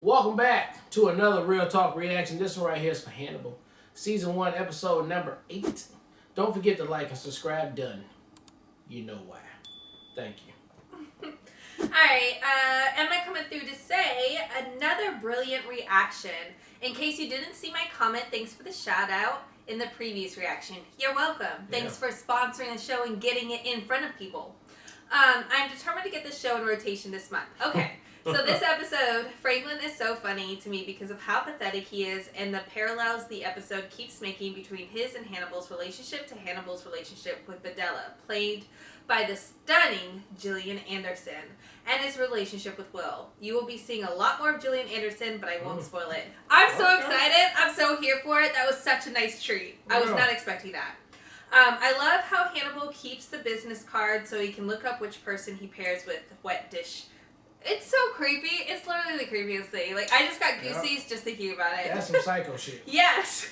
Welcome back to another Real Talk reaction. This one right here is for Hannibal. Season 1, episode number 8. Don't forget to like and subscribe. Done. You know why. Thank you. Alright, Emma coming through to say another brilliant reaction. In case you didn't see my comment, thanks for the shout out in the previous reaction. You're welcome. Thanks for sponsoring the show and getting it in front of people. I'm determined to get this show in rotation this month. Okay. So this episode, Franklin is so funny to me because of how pathetic he is and the parallels the episode keeps making between his and Hannibal's relationship to Hannibal's relationship with Bedella, played by the stunning Gillian Anderson, and his relationship with Will. You will be seeing a lot more of Gillian Anderson, but I won't spoil it. I'm so excited. I'm so here for it. That was such a nice treat. I was not expecting that. I love how Hannibal keeps the business card so he can look up which person he pairs with wet dish. It's so creepy. It's literally the creepiest thing. Like, I just got goosies just thinking about it. That's some psycho shit. Yes.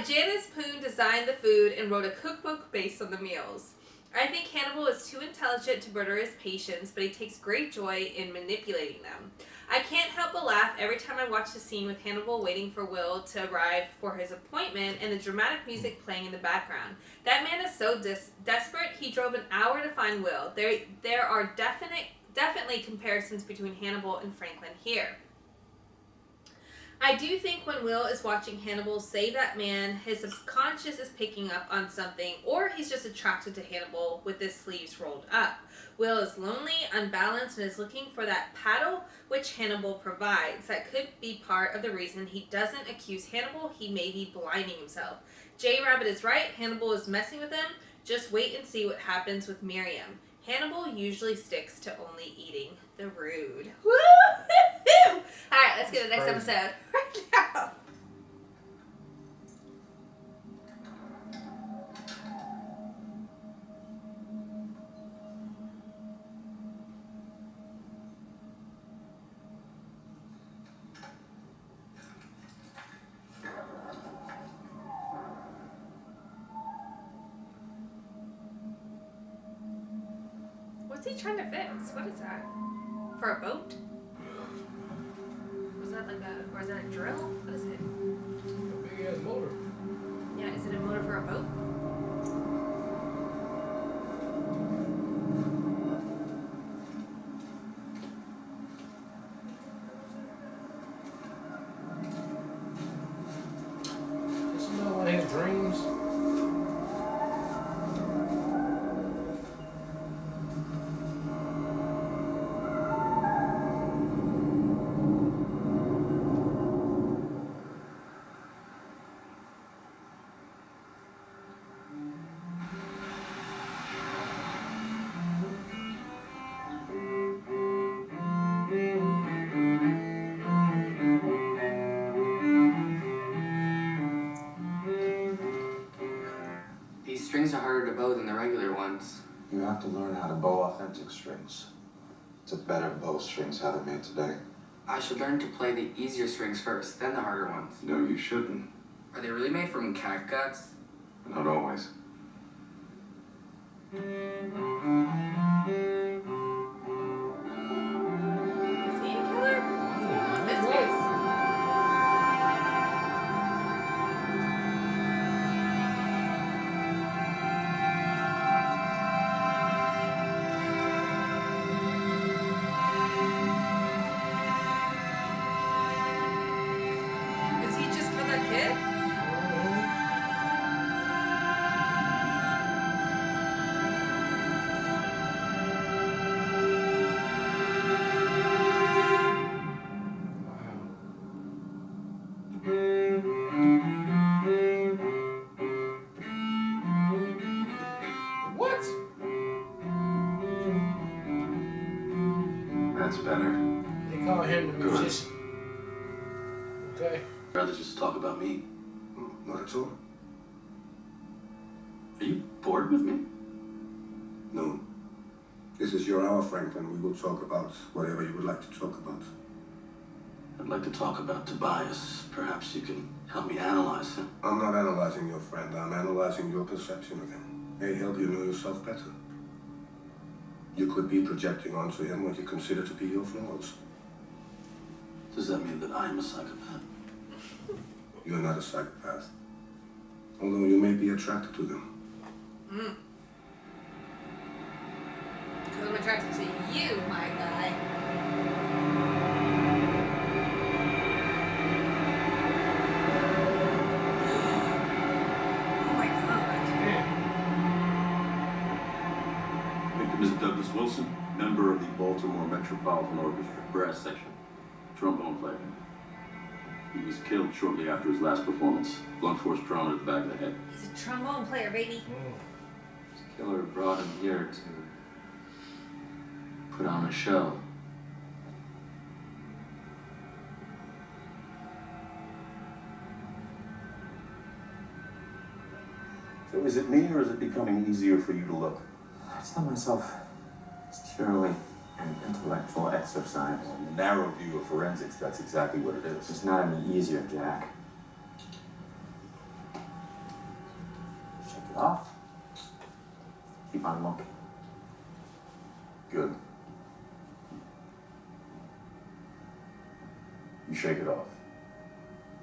Janice Poon designed the food and wrote a cookbook based on the meals. I think Hannibal is too intelligent to murder his patients, but he takes great joy in manipulating them. I can't help but laugh every time I watch the scene with Hannibal waiting for Will to arrive for his appointment and the dramatic music playing in the background. That man is so desperate, he drove an hour to find Will. There are definitely comparisons between Hannibal and Franklin here. I do think when Will is watching Hannibal save that man, his subconscious is picking up on something, or he's just attracted to Hannibal with his sleeves rolled up. Will is lonely, unbalanced, and is looking for that paddle which Hannibal provides. That could be part of the reason he doesn't accuse Hannibal. He may be blinding himself. J Rabbit is right. Hannibal is messing with him. Just wait and see what happens with Miriam. Hannibal usually sticks to only eating the rude. Woo! Alright, let's get to the next episode right now. What's he trying to fix? What is that? For a boat? Was that like or is that a drill? What is it? A big ass motor. Yeah, is it a motor for a boat? This is not one of his dreams. These strings are harder to bow than the regular ones. You have to learn how to bow authentic strings. To better bow strings how they're made today. I should learn to play the easier strings first, then the harder ones. No, you shouldn't. Are they really made from cat guts? Not always. Is he a killer? What's going on with his face? Is he just killed that kid? What? That's better. They call him the musician. Okay. I'd rather just talk about me. Not at all. Are you bored with me? No. This is your hour, Franklin. We will talk about whatever you would like to talk about. I'd like to talk about Tobias. Perhaps you can help me analyze him. I'm not analyzing your friend. I'm analyzing your perception of him. May help you know yourself better. You could be projecting onto him what you consider to be your flaws. Does that mean that I am a psychopath? You're not a psychopath. Although you may be attracted to them. Because I'm attracted to you, my guy. Oh my god. Victim is Douglas Wilson, member of the Baltimore Metropolitan Orchestra brass section, trombone player. He was killed shortly after his last performance. Blunt force trauma to the back of the head. He's a trombone player, baby. His killer brought him here to put on a show. So is it me, or is it becoming easier for you to look? I tell myself it's purely an intellectual exercise. In the narrow view of forensics, that's exactly what it is. It's not any easier, Jack. Shake it off. Keep on looking. Good. You shake it off.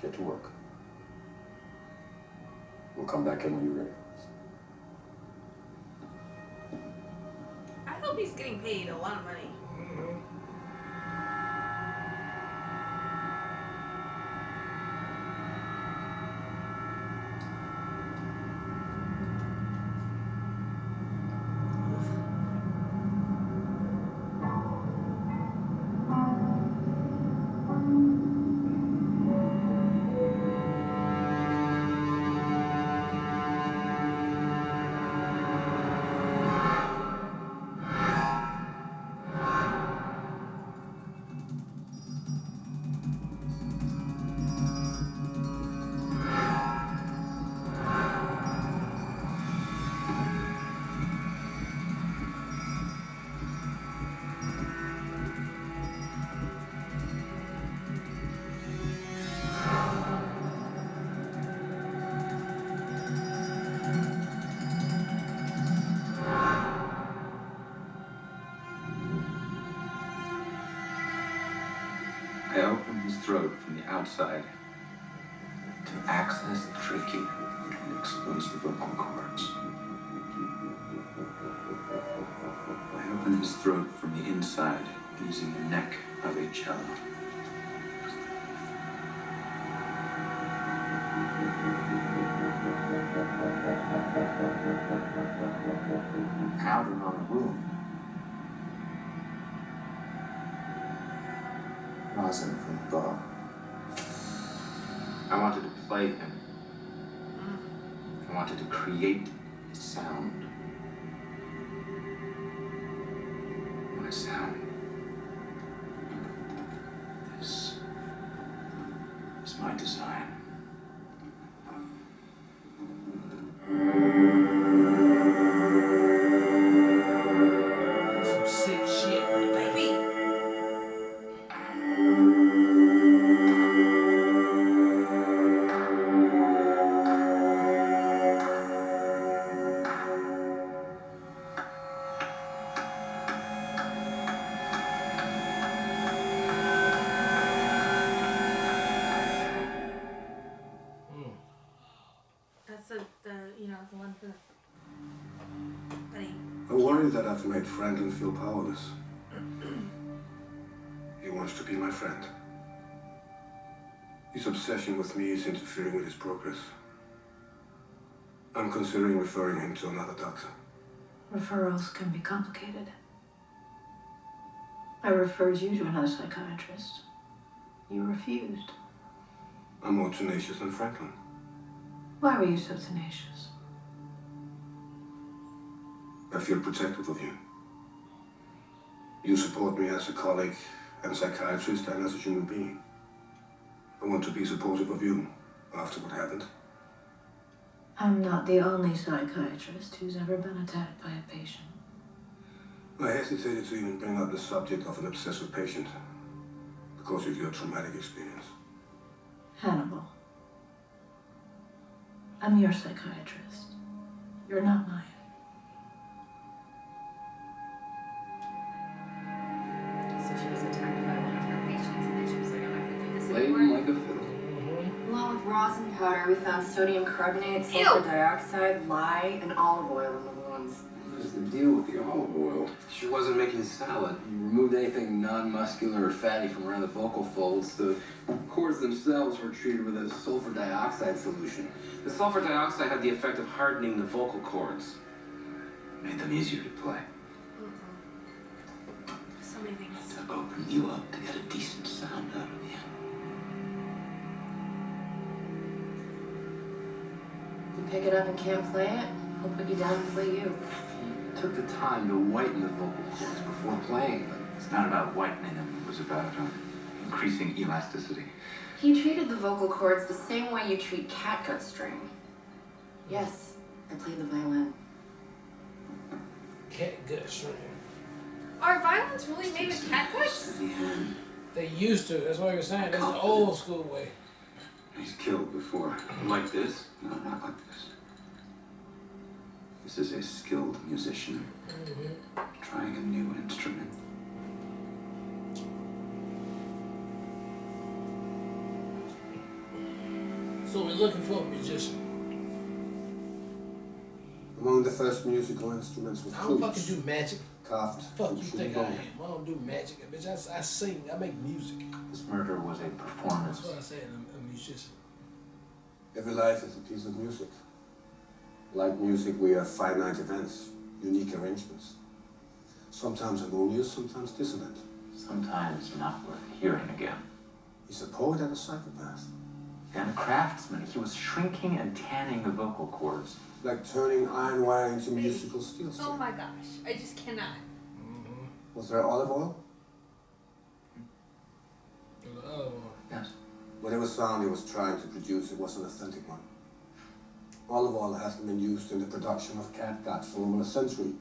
Get to work. We'll come back in when you're ready for us. I hope he's getting paid a lot of money. I opened his throat from the outside to access the trachea and expose the vocal cords. I opened his throat from the inside using the neck of a cello. Powder on the wound. Rosin from the bow. I wanted to play him. I wanted to create his sound. My sound. This is my design. Some sick shit. Baby. That's the one for the buddy. I'm worried that I've made Franklin feel powerless. He wants to be my friend. His obsession with me is interfering with his progress. I'm considering referring him to another doctor. Referrals can be complicated. I referred you to another psychiatrist. You refused. I'm more tenacious than Franklin. Why were you so tenacious? I feel protective of you. You support me as a colleague and psychiatrist and as a human being. I want to be supportive of you after what happened. I'm not the only psychiatrist who's ever been attacked by a patient. I hesitated to even bring up the subject of an obsessive patient because of your traumatic experience. Hannibal. I'm your psychiatrist. You're not mine. So she was attacked by one of her patients, and then she was like, I'm not played anymore. him like a fiddle. Along with rosin powder, we found sodium carbonate, Ew. sulfur dioxide, lye, and olive oil in the wounds. What's the deal with the olive oil? She wasn't making salad. You removed anything non-muscular or fatty from around the vocal folds. The cords themselves were treated with a sulfur dioxide solution. The sulfur dioxide had the effect of hardening the vocal cords. Made them easier to play. So many things. To open you up to get a decent sound out of you. If you pick it up and can't play it, he'll put you down and play you. He took the time to whiten the vocal cords before playing them. It's not about whitening them. It was about increasing elasticity. He treated the vocal cords the same way you treat catgut string. Yes, I played the violin. Catgut string. Are violins really made with catguts? They used to. That's what you're saying. That's the old school way. He's killed before. Like this? No, not like this. This is a skilled musician trying a new instrument. So we're looking for a musician. Among the first musical instruments was I don't flutes, fucking do magic. carved Fuck from you human think I bone. am? I don't do magic, bitch. I sing. I make music. This murder was a performance. That's what I said. I'm a musician. Every life is a piece of music. Like music, we have finite events, unique arrangements. Sometimes harmonious, sometimes dissonant. Sometimes not worth hearing again. He's a poet and a psychopath. And a craftsman. He was shrinking and tanning the vocal cords. Like turning iron wire into musical steel string. Oh my gosh, I just cannot. Was there olive oil? There's the other one. Yes. Whatever sound he was trying to produce, it was an authentic one. Olive oil hasn't been used in the production of catgut for over a century.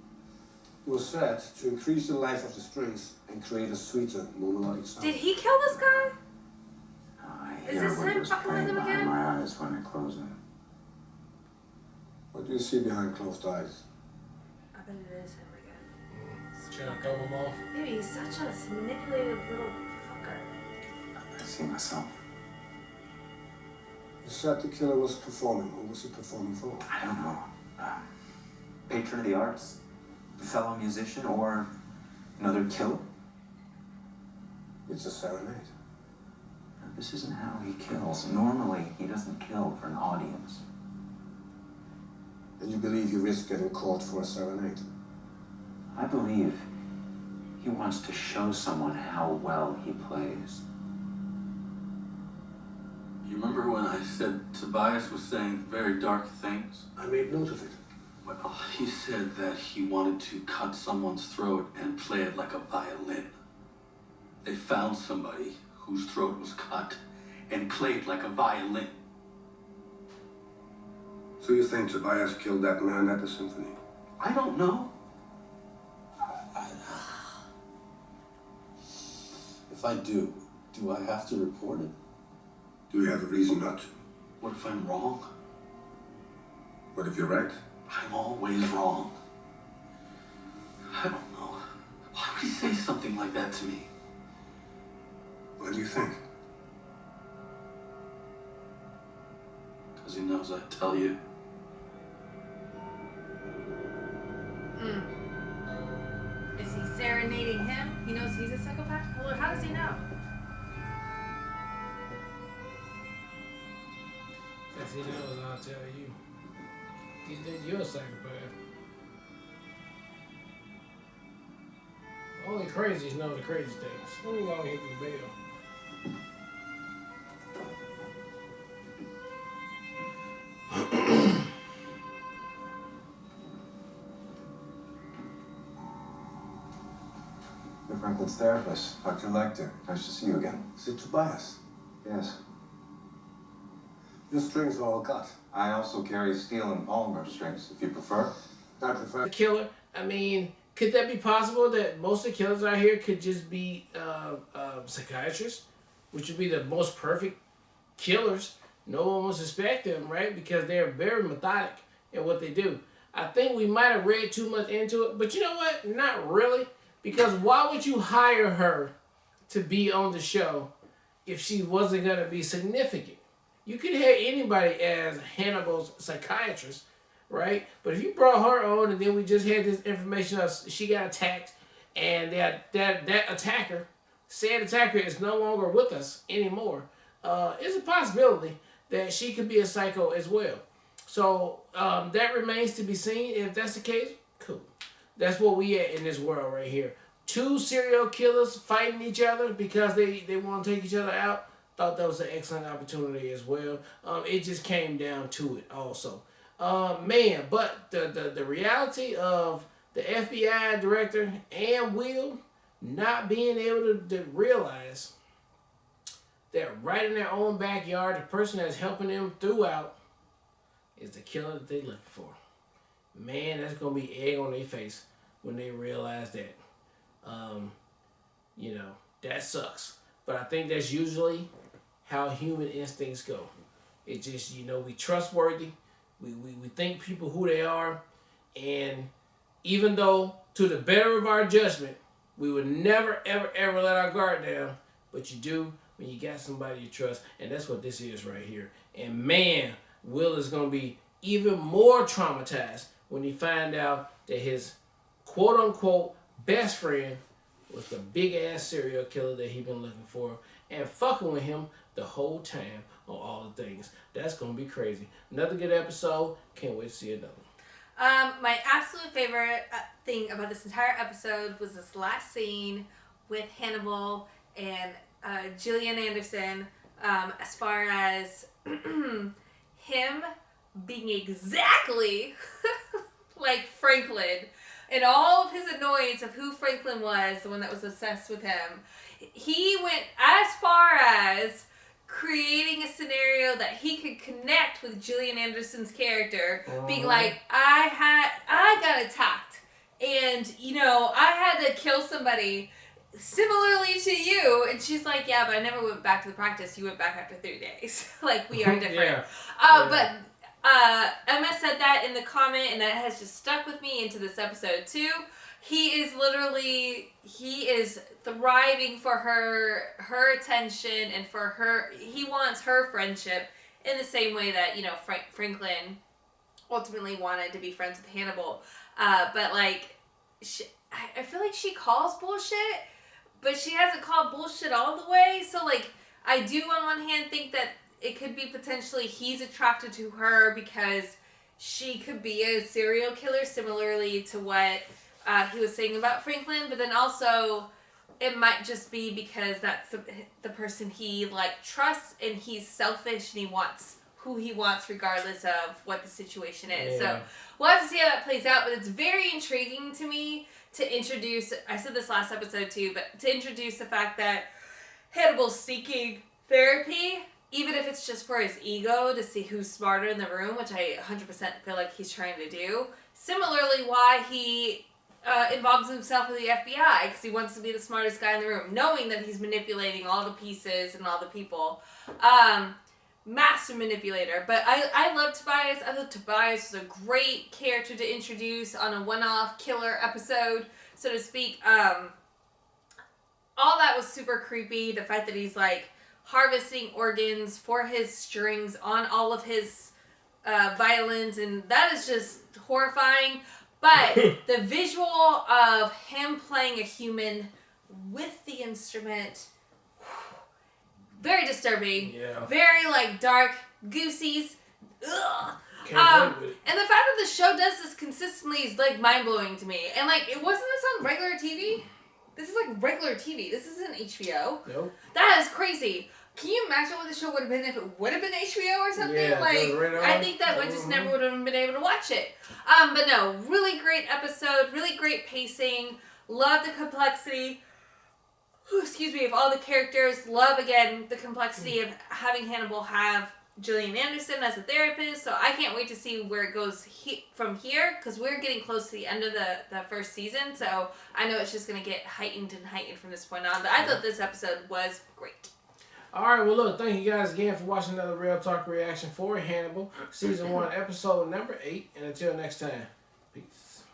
It was said to increase the life of the strings and create a sweeter, more melodic sound. Did he kill this guy? I Is hear this what him was fucking with playing him behind again? my eyes when I close them. What do you see behind closed eyes? I bet it is him again. Trying to cover him off. Baby, he's such a manipulative little fucker. I see myself. You said the killer was performing. Who was he performing for? I don't know. Patron of the arts, fellow musician, or another killer? It's a serenade. This isn't how he kills. Normally, he doesn't kill for an audience. And you believe you risk getting caught for a serenade? I believe he wants to show someone how well he plays. You remember when I said Tobias was saying very dark things? I made note of it. Well, he said that he wanted to cut someone's throat and play it like a violin. They found somebody whose throat was cut and played like a violin. So you think Tobias killed that man at the symphony? I don't know. If I do I have to report it? Do you have a reason not to? What if I'm wrong? What if you're right? I'm always wrong. I don't know. Why would he say something like that to me? What do you think? Because he knows I'd tell you. Is he serenading him? He knows he's a psychopath? Well, how does he know? If he knows, I'll tell you. He think you're a psychopath. Only crazies know the crazy things. Let me go hit the bell. The Franklin's therapist, Dr. Lecter. Nice to see you again. Is it Tobias? Yes. Your strings are all cut. I also carry steel and polymer strings, if you prefer. I prefer. The killer, I mean, could that be possible that most of the killers out here could just be psychiatrists, which would be the most perfect killers? No one would suspect them, right? Because they're very methodic in what they do. I think we might have read too much into it, but you know what? Not really. Because why would you hire her to be on the show if she wasn't going to be significant. You could have anybody as Hannibal's psychiatrist, right? But if you brought her on and then we just had this information of she got attacked and that attacker, said attacker, is no longer with us anymore, it's a possibility that she could be a psycho as well. So that remains to be seen. If that's the case, cool. That's what we at in this world right here. 2 serial killers fighting each other because they want to take each other out. Thought that was an excellent opportunity as well. It just came down to it also. Man, but the reality of the FBI director and Will not being able to realize that right in their own backyard, the person that's helping them throughout is the killer that they're looking for. Man, that's going to be egg on their face when they realize that. That sucks. But I think that's usually how human instincts go. It just, we trustworthy. We think people who they are. And even though to the better of our judgment, we would never, ever, ever let our guard down. But you do when you got somebody you trust. And that's what this is right here. And man, Will is going to be even more traumatized when he find out that his quote-unquote best friend was the big-ass serial killer that he been looking for and fucking with him the whole time on all the things. That's going to be crazy. Another good episode. Can't wait to see another one. My absolute favorite thing about this entire episode was this last scene with Hannibal and Gillian Anderson, as far as him being exactly like Franklin and all of his annoyance of who Franklin was, the one that was obsessed with him. He went as far as creating a scenario that he could connect with Gillian Anderson's character, being like, I got attacked, and I had to kill somebody similarly to you, and she's like, yeah, but I never went back to the practice. You went back after 3 days. Like, we are different. But Emma said that in the comment, and that has just stuck with me into this episode too. He is thriving for her attention and for her. He wants her friendship in the same way that Franklin ultimately wanted to be friends with Hannibal. But like, I feel like she calls bullshit, but she hasn't called bullshit all the way. So like, I do on one hand think that it could be potentially he's attracted to her because she could be a serial killer, similarly to what he was saying about Franklin. But then also, it might just be because that's the person he trusts, and he's selfish, and he wants who he wants regardless of what the situation is. Yeah. So we'll have to see how that plays out. But it's very intriguing to me to introduce. I said this last episode too, but to introduce the fact that Hannibal's seeking therapy, even if it's just for his ego to see who's smarter in the room, which I 100% feel like he's trying to do. Similarly, why he involves himself with the FBI, because he wants to be the smartest guy in the room, knowing that he's manipulating all the pieces and all the people. Master manipulator. But I love Tobias. I thought Tobias was a great character to introduce on a one-off killer episode, so to speak. All that was super creepy. The fact that he's harvesting organs for his strings on all of his violins, and that is just horrifying. But the visual of him playing a human with the instrument, very disturbing. Yeah. Very dark goosies. Ugh. And the fact that the show does this consistently is mind blowing to me. And it wasn't this on regular TV? This is regular TV. This isn't HBO. Nope. That is crazy. Can you imagine what the show would have been if it would have been HBO or something? Yeah, I think that I just never would have been able to watch it. But no, really great episode, really great pacing. Love the complexity. Excuse me, of all the characters. Love again the complexity of having Hannibal have Gillian Anderson as a therapist. So I can't wait to see where it goes from here, because we're getting close to the end of the first season. So I know it's just going to get heightened and heightened from this point on. But I thought this episode was great. Alright, well look, thank you guys again for watching another Real Talk reaction for Hannibal, Season 1, Episode number 8. And until next time, peace.